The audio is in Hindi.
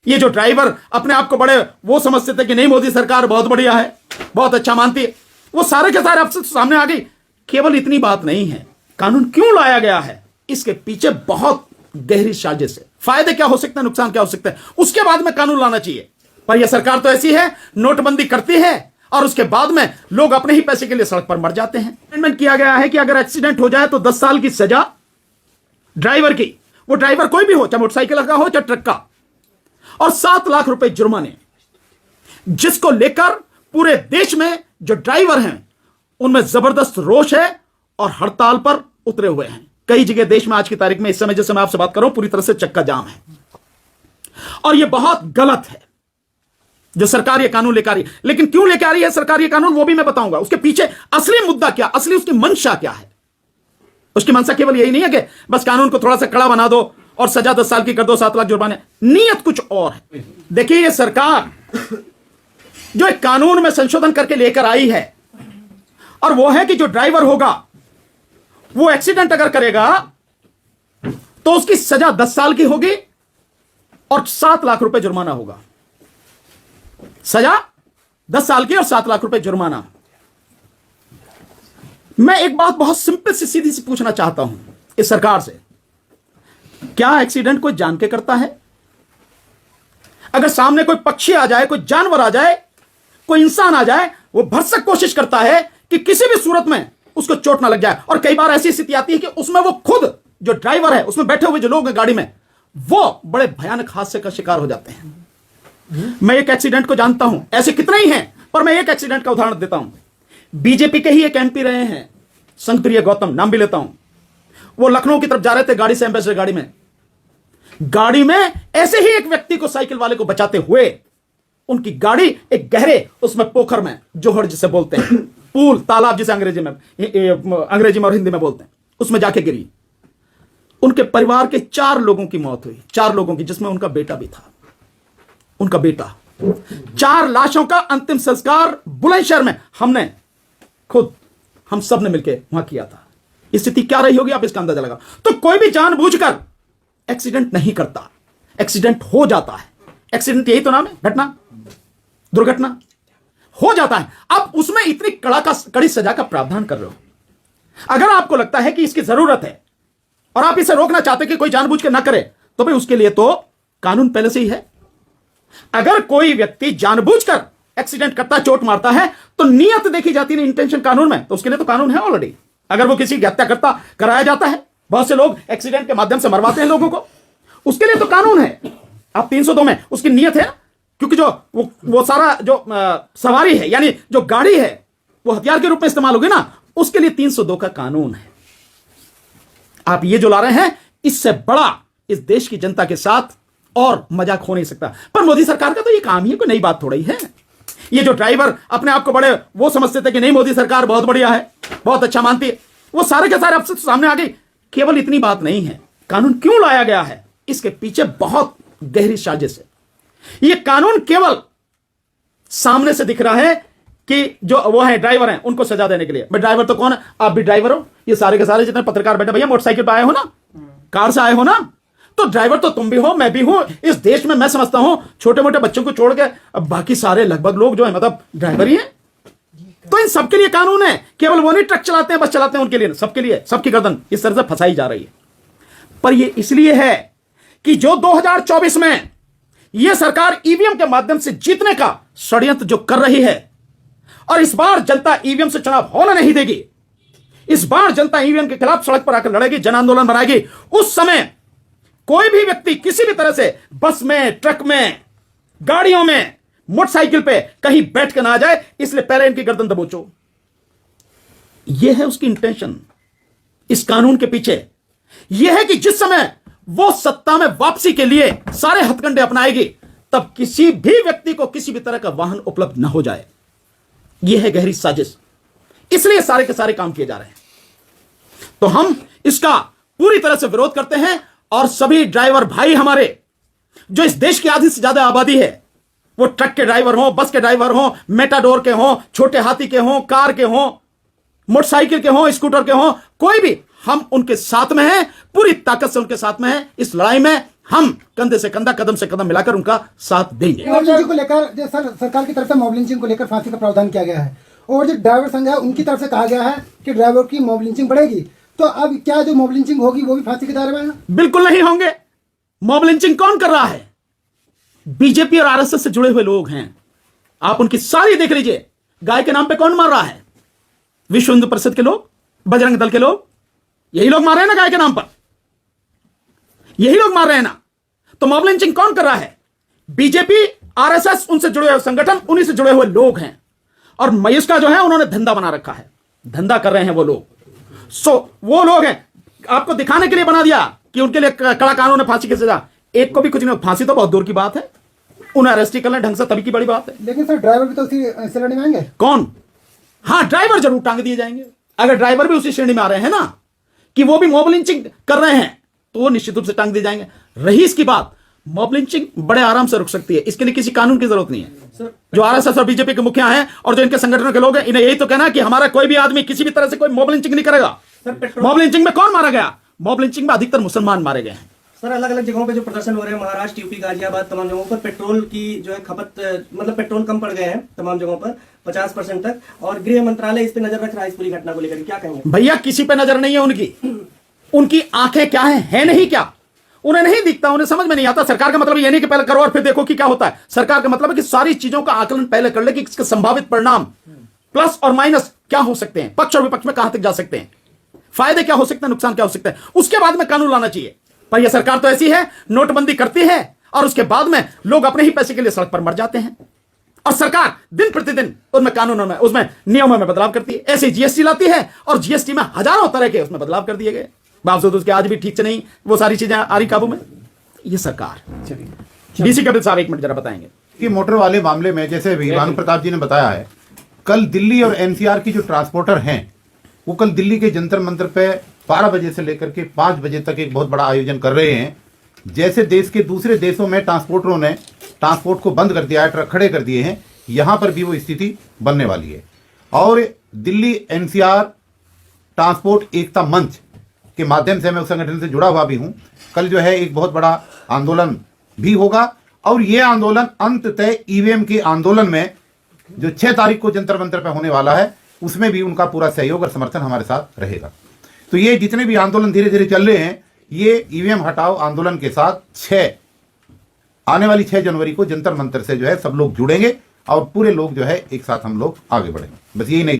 ये जो ड्राइवर अपने आप को बड़े वो समझते थे कि नहीं मोदी सरकार बहुत बढ़िया है, बहुत अच्छा मानती है, वो सारे के सारे आपसे सामने आ गई। केवल इतनी बात नहीं है, कानून क्यों लाया गया है, इसके पीछे बहुत गहरी साजिश है। फायदे क्या हो सकते हैं, नुकसान क्या हो सकते हैं, उसके बाद में कानून लाना चाहिए। पर यह सरकार तो ऐसी है, नोटबंदी करती है और उसके बाद में लोग अपने ही पैसे के लिए सड़क पर मर जाते हैं। अमेंडमेंट किया गया है कि अगर एक्सीडेंट हो जाए तो 10 साल की सजा ड्राइवर की, वो ड्राइवर कोई भी हो, चाहे मोटरसाइकिल का हो चाहे ट्रक का, और 7 लाख रुपए जुर्माने, जिसको लेकर पूरे देश में जो ड्राइवर हैं उनमें जबरदस्त रोष है और हड़ताल पर उतरे हुए हैं। कई जगह देश में आज की तारीख में, इस समय जैसे मैं आपसे बात कर रहा हूं, पूरी तरह से चक्का जाम है और यह बहुत गलत है जो सरकार ये कानून लेकर आ रही है। लेकिन क्यों लेकर आ रही है सरकार ये कानून, वो भी मैं बताऊंगा। उसके पीछे असली मुद्दा क्या, असली उसकी मंशा क्या है। उसकी मंशा केवल यही नहीं है कि बस कानून को थोड़ा सा कड़ा बना दो और सजा 10 साल की कर दो, 7 लाख जुर्माने। नीयत कुछ और है। देखिए, ये सरकार जो एक कानून में संशोधन करके लेकर आई है, और वो है कि जो ड्राइवर होगा वो एक्सीडेंट अगर करेगा तो उसकी सजा 10 साल की होगी और 7 लाख रुपए जुर्माना होगा। सजा 10 साल की और 7 लाख रुपए जुर्माना। मैं एक बात बहुत सिंपल सी सीधी सी पूछना चाहता हूं इस सरकार से, क्या एक्सीडेंट कोई जान के करता है? अगर सामने कोई पक्षी आ जाए, कोई जानवर आ जाए, कोई इंसान आ जाए, वो भरसक कोशिश करता है कि किसी भी सूरत में उसको चोट ना लग जाए। और कई बार ऐसी स्थिति आती है कि उसमें वो खुद जो ड्राइवर है, उसमें बैठे हुए जो लोग हैं गाड़ी में, वो बड़े भयानक हादसे का शिकार हो जाते हैं। मैं एक एक्सीडेंट को जानता हूं, ऐसे कितने ही हैं, पर मैं एक एक्सीडेंट का उदाहरण देता हूं। बीजेपी के ही एक एमपी रहे हैं, संगप्रिय गौतम, नाम भी लेता हूं। वो लखनऊ की तरफ जा रहे थे गाड़ी से, एम्बेसडर गाड़ी में ऐसे ही एक व्यक्ति को, साइकिल वाले को बचाते हुए, उनकी गाड़ी एक गहरे उसमें पोखर में, जोहर जिसे बोलते हैं, पूल, तालाब जिसे अंग्रेजी में और हिंदी में बोलते हैं, उसमें जाके गिरी। उनके परिवार के 4 लोगों की मौत हुई, 4 लोगों की, जिसमें उनका बेटा भी था। उनका बेटा, 4 लाशों का अंतिम संस्कार बुलंदशहर में हम सब ने मिलकर वहां किया था। स्थिति क्या रही होगी आप इसका अंदाजा लगा। तो कोई भी जानबूझकर एक्सीडेंट नहीं करता, एक्सीडेंट हो जाता है। एक्सीडेंट यही तो नाम है, घटना, दुर्घटना हो जाता है। अब उसमें इतनी कड़ी सजा का प्रावधान कर रहे हो। अगर आपको लगता है कि इसकी जरूरत है और आप इसे रोकना चाहते कि कोई जानबूझ के ना करे, तो भाई उसके लिए तो कानून पहले से ही है। अगर कोई व्यक्ति जानबूझकर एक्सीडेंट करता, चोट मारता है, तो नियत देखी जाती है, इंटेंशन कानून में, तो उसके लिए तो कानून है ऑलरेडी। अगर वो किसी की हत्या करता, कराया जाता है, बहुत से लोग एक्सीडेंट के माध्यम से मरवाते हैं लोगों को, उसके लिए तो कानून है। आप 302 में उसकी नियत है, क्योंकि जो वो सारा जो सवारी है, यानी जो गाड़ी है, वो हथियार के रूप में इस्तेमाल होगी ना, उसके लिए 302 का कानून है। आप ये जो ला रहे हैं, इससे बड़ा इस देश की जनता के साथ और मजाक हो नहीं सकता। पर मोदी सरकार का तो ये काम ही है, कोई नई बात थोड़ी है। ये जो ड्राइवर अपने आप को बड़े वो समझते थे कि नहीं मोदी सरकार बहुत बढ़िया है, बहुत अच्छा मानती है, वो सारे के सारे आपसे सामने आ गई। केवल इतनी बात नहीं है, कानून क्यों लाया गया है, इसके पीछे बहुत गहरी साजिश है। यह कानून केवल सामने से दिख रहा है कि जो वो है ड्राइवर हैं, उनको सजा देने के लिए। भाई ड्राइवर तो कौन है, आप भी ड्राइवर हो, ये सारे के सारे जितने पत्रकार बैठे, भैया मोटरसाइकिल पर आए हो ना, कार से आए हो ना, तो ड्राइवर तो तुम भी हो, मैं भी हूं। इस देश में मैं समझता हूं छोटे मोटे बच्चों को छोड़ के अब बाकी सारे लगभग लोग जो है मतलब ड्राइवर ही हैं। तो इन सबके लिए कानून है। केवल वो नहीं ट्रक चलाते हैं, बस चलाते हैं, उनके लिए, सबके लिए, सबकी गर्दन इस तरह से फंसाई जा रही है। पर यह इसलिए है कि जो 2024 में यह सरकार ईवीएम के माध्यम से जीतने का षड्यंत्र जो कर रही है, और इस बार जनता ईवीएम से चुनाव होने नहीं देगी। इस बार जनता ईवीएम के खिलाफ सड़क पर आकर लड़ेगी, जन आंदोलन बनाएगी। उस समय कोई भी व्यक्ति किसी भी तरह से बस में, ट्रक में, गाड़ियों में, मोटरसाइकिल पे कहीं बैठ के ना आ जाए, इसलिए पहले इनकी गर्दन दबोचो। यह है उसकी इंटेंशन इस कानून के पीछे। यह है कि जिस समय वो सत्ता में वापसी के लिए सारे हथकंडे अपनाएगी, तब किसी भी व्यक्ति को किसी भी तरह का वाहन उपलब्ध ना हो जाए। यह है गहरी साजिश, इसलिए सारे के सारे काम किए जा रहे हैं। तो हम इसका पूरी तरह से विरोध करते हैं। और सभी ड्राइवर भाई हमारे, जो इस देश की आधी से ज्यादा आबादी है, वो ट्रक के ड्राइवर हो, बस के ड्राइवर हो, मेटाडोर के हो, छोटे हाथी के हो, कार के हो, मोटरसाइकिल के हो, स्कूटर के हो, कोई भी, हम उनके साथ में हैं, पूरी ताकत से उनके साथ में हैं। इस लड़ाई में हम कंधे से कंधा, कदम से कदम मिलाकर उनका साथ देंगे। मॉब लिंचिंग को लेकर जो सरकार की तरफ से मॉब लिंचिंग को लेकर फांसी का प्रावधान किया गया है, और जो ड्राइवर संघ है उनकी तरफ से कहा गया है कि ड्राइवर की मॉब लिंचिंग बढ़ेगी, तो अब क्या जो मॉब लिंचिंग होगी वो भी फांसी के दायरे में है? बिल्कुल नहीं होंगे। मॉब लिंचिंग कौन कर रहा है? बीजेपी और आरएसएस से जुड़े हुए लोग हैं। आप उनकी सारी देख लीजिए। गाय के नाम पे कौन मार रहा है? विश्व हिंदू परिषद के लोग, बजरंग दल के लोग, यही लोग मार रहे हैं ना गाय के नाम पर, यही लोग मार रहे हैं ना। तो मॉब लिंचिंग कौन कर रहा है? बीजेपी, आरएसएस, उनसे जुड़े हुए संगठन, उन्हीं से जुड़े हुए लोग हैं। और मयूष का जो है उन्होंने धंधा बना रखा है, धंधा कर रहे हैं वो लोग। वो लोग हैं, आपको दिखाने के लिए बना दिया कि उनके लिए कड़ा कानून है, फांसी की सजा। एक को भी कुछ नहीं, फांसी तो बहुत दूर की बात है, उन्हें अरेस्ट ही कर लें ढंग से, तभी की बड़ी बात है। लेकिन सर ड्राइवर भी तो उसी श्रेणी में आएंगे। कौन? हाँ, ड्राइवर जरूर टांग दिए जाएंगे। अगर ड्राइवर भी उसी श्रेणी में आ रहे हैं ना कि वो भी मॉब लिंचिंग कर रहे हैं, तो वो निश्चित रूप से टांग दिए जाएंगे। रही इसकी बात, मॉब लिंचिंग बड़े आराम से रुक सकती है, इसके लिए किसी कानून की जरूरत नहीं है। जो आरएसएस और बीजेपी के मुखिया हैं और जो इनके संगठनों के लोग हैं, इन्हें यही तो कहना है कि हमारा कोई भी आदमी किसी भी तरह से कोई मॉब लिंचिंग नहीं करेगा। मॉब लिंचिंग में कौन मारा गया? मॉब लिंचिंग में अधिकतर मुसलमान मारे गए हैं। सर, अलग अलग जगहों पे जो प्रदर्शन हो रहे हैं, महाराष्ट्र, यूपी, गाजियाबाद, तमाम जगहों पर पेट्रोल की जो है खपत, मतलब पेट्रोल कम पड़ गए हैं तमाम जगहों पर 50% तक, और गृह मंत्रालय इस पे नजर रख रहा है इस पूरी घटना को लेकर, क्या कहेंगे? भैया किसी पे नजर नहीं है उनकी। उनकी आंखें क्या है नहीं क्या? उन्हें नहीं दिखता, उन्हें समझ में नहीं आता। सरकार का मतलब ये नहीं कि पहले करो और फिर देखो कि क्या होता है। सरकार का मतलब है कि सारी चीजों का आकलन पहले कर ले कि इसके संभावित परिणाम प्लस और माइनस क्या हो सकते हैं, पक्ष और विपक्ष में कहां तक जा सकते हैं, फायदे क्या हो सकते हैं, नुकसान क्या हो सकते हैं, उसके बाद में कानून लाना चाहिए। पर यह सरकार तो ऐसी है, नोटबंदी करती है और उसके बाद में लोग अपने ही पैसे के लिए सड़क पर मर जाते हैं। और सरकार दिन प्रतिदिन उनमें कानूनों में, उसमें नियमों में बदलाव करती है। ऐसे जीएसटी लाती है और जीएसटी में हजारों तरह के उसमें बदलाव कर दिए गए, बावजूद उसके आज भी ठीक से नहीं वो सारी चीजें आ रही काबू में। ये सरकार। डीसी कपिल साहब 1 मिनट जरा बताएंगे कि मोटर वाले मामले में, जैसे भानु प्रताप जी ने बताया है, कल दिल्ली और एनसीआर की जो ट्रांसपोर्टर हैं वो कल दिल्ली के जंतर मंतर पे 12 बजे से लेकर के 5 बजे तक एक बहुत बड़ा आयोजन कर रहे हैं। जैसे देश के दूसरे देशों में ट्रांसपोर्टरों ने ट्रांसपोर्ट को बंद कर दिया है, ट्रक खड़े कर दिए हैं, यहां पर भी वो स्थिति बनने वाली है। और दिल्ली एनसीआर ट्रांसपोर्ट एकता मंच के माध्यम से मैं उस संगठन से जुड़ा हुआ भी हूं। कल जो है एक बहुत बड़ा आंदोलन भी होगा और ये आंदोलन अंततः ईवीएम के आंदोलन में जो 6 तारीख को जंतर मंतर पर होने वाला है उसमें भी उनका पूरा सहयोग और समर्थन हमारे साथ रहेगा। तो ये जितने भी आंदोलन धीरे धीरे चल रहे हैं, ये ईवीएम हटाओ आंदोलन के साथ आने वाली 6 जनवरी को जंतर मंतर से जो है सब लोग जुड़ेंगे और पूरे लोग जो है एक साथ हम लोग आगे बढ़ेंगे। बस यही नहीं।